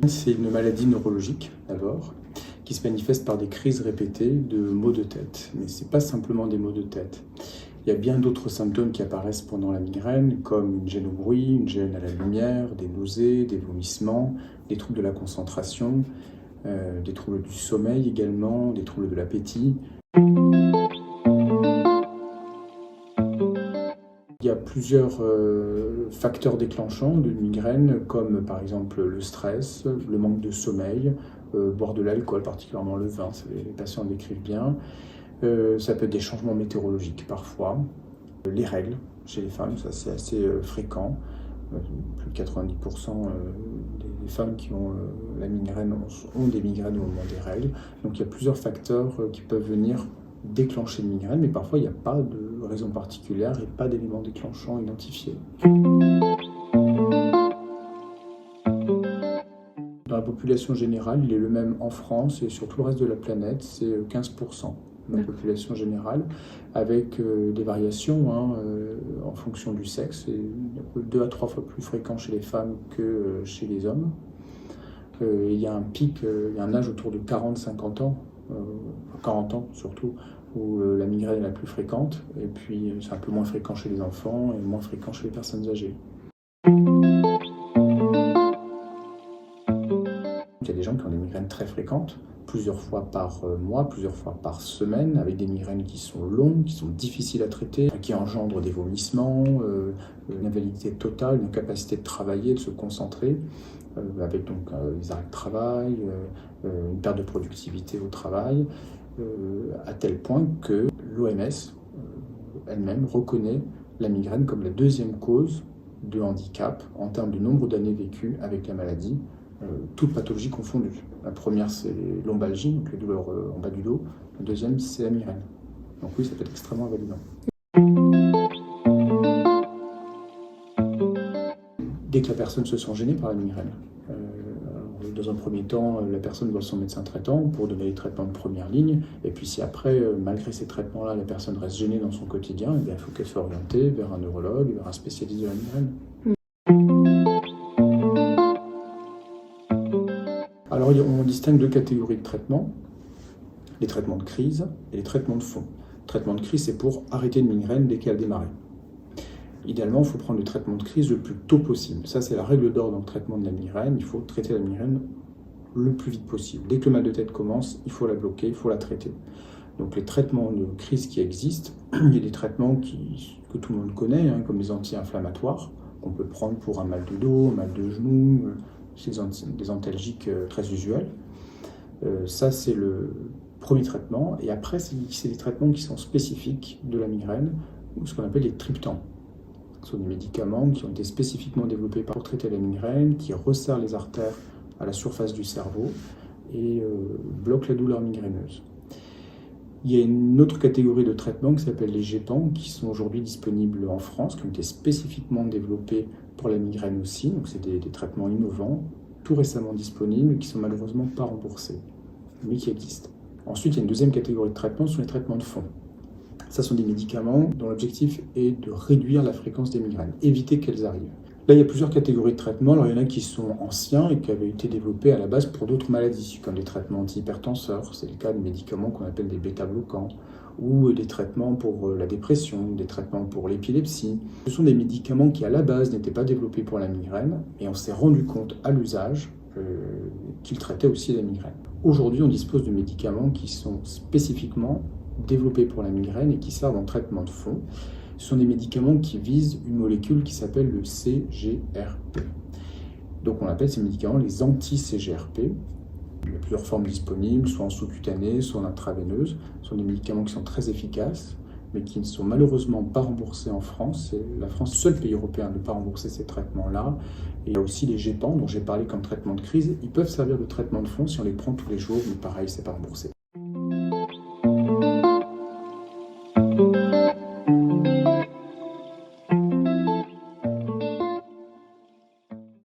C'est une maladie neurologique, d'abord, qui se manifeste par des crises répétées de maux de tête. Mais ce n'est pas simplement des maux de tête. Il y a bien d'autres symptômes qui apparaissent pendant la migraine, comme une gêne au bruit, une gêne à la lumière, des nausées, des vomissements, des troubles de la concentration, des troubles du sommeil également, des troubles de l'appétit. Il y a plusieurs facteurs déclenchants d'une migraine, comme par exemple le stress, le manque de sommeil, boire de l'alcool, particulièrement le vin, les patients le décrivent bien. Ça peut être des changements météorologiques parfois. Les règles chez les femmes, ça c'est assez fréquent. Plus de 90% des femmes qui ont la migraine ont des migraines au moment des règles. Donc il y a plusieurs facteurs qui peuvent venir déclencher une migraine, mais parfois il n'y a pas de raison particulière et pas d'éléments déclenchants identifiés. Dans la population générale, il est le même en France et sur tout le reste de la planète, c'est 15% de la population générale, avec des variations en fonction du sexe, et 2 à 3 fois plus fréquent chez les femmes que chez les hommes. Il y a un pic, il y a un âge autour de 40-50 ans, 40 ans surtout, où la migraine est la plus fréquente, et puis c'est un peu moins fréquent chez les enfants et moins fréquent chez les personnes âgées. Il y a des gens qui ont des migraines très fréquentes, plusieurs fois par mois, plusieurs fois par semaine, avec des migraines qui sont longues, qui sont difficiles à traiter, qui engendrent des vomissements, une invalidité totale, une incapacité de travailler, de se concentrer, avec donc des arrêts de travail, une perte de productivité au travail, à tel point que l'OMS elle-même reconnaît la migraine comme la deuxième cause de handicap en termes de nombre d'années vécues avec la maladie, toutes pathologies confondues. La première, c'est les lombalgies, donc les douleurs en bas du dos. La deuxième, c'est la migraine. Donc oui, ça peut être extrêmement invalidant. Dès que la personne se sent gênée par la migraine, dans un premier temps, la personne voit son médecin traitant pour donner les traitements de première ligne. Et puis si après, malgré ces traitements-là, la personne reste gênée dans son quotidien, il faut qu'elle soit orientée vers un neurologue, vers un spécialiste de la migraine. Alors on distingue 2 catégories de traitements, les traitements de crise et les traitements de fond. Le traitement de crise, c'est pour arrêter une migraine dès qu'elle a démarré. Idéalement, il faut prendre le traitement de crise le plus tôt possible. Ça, c'est la règle d'or dans le traitement de la migraine. Il faut traiter la migraine le plus vite possible. Dès que le mal de tête commence, il faut la bloquer, il faut la traiter. Donc les traitements de crise qui existent, il y a des traitements que tout le monde connaît, comme les anti-inflammatoires, qu'on peut prendre pour un mal de dos, un mal de genou, des antalgiques très usuels. Ça, c'est le premier traitement. Et après, c'est des traitements qui sont spécifiques de la migraine, ou ce qu'on appelle les triptans. Ce sont des médicaments qui ont été spécifiquement développés pour traiter la migraine, qui resserrent les artères à la surface du cerveau et bloquent la douleur migraineuse. Il y a une autre catégorie de traitements qui s'appelle les gépants, qui sont aujourd'hui disponibles en France, qui ont été spécifiquement développés pour la migraine aussi. Donc c'est des traitements innovants, tout récemment disponibles, qui sont malheureusement pas remboursés, mais qui existent. Ensuite, il y a une deuxième catégorie de traitements, ce sont les traitements de fond. Ça sont des médicaments dont l'objectif est de réduire la fréquence des migraines, éviter qu'elles arrivent. Là, il y a plusieurs catégories de traitements. Alors, il y en a qui sont anciens et qui avaient été développés à la base pour d'autres maladies, comme les traitements antihypertenseurs, c'est le cas de médicaments qu'on appelle des bêta-bloquants, ou des traitements pour la dépression, des traitements pour l'épilepsie. Ce sont des médicaments qui, à la base, n'étaient pas développés pour la migraine, et on s'est rendu compte à l'usage qu'ils traitaient aussi la migraine. Aujourd'hui, on dispose de médicaments qui sont spécifiquement développés pour la migraine et qui servent en traitement de fond. Ce sont des médicaments qui visent une molécule qui s'appelle le CGRP. Donc on appelle ces médicaments les anti-CGRP. Il y a plusieurs formes disponibles, soit en sous-cutanée, soit en intraveineuse. Ce sont des médicaments qui sont très efficaces, mais qui ne sont malheureusement pas remboursés en France. C'est la France, le seul pays européen à ne pas rembourser ces traitements-là. Et il y a aussi les gépants, dont j'ai parlé comme traitement de crise. Ils peuvent servir de traitement de fond si on les prend tous les jours, mais pareil, c'est pas remboursé.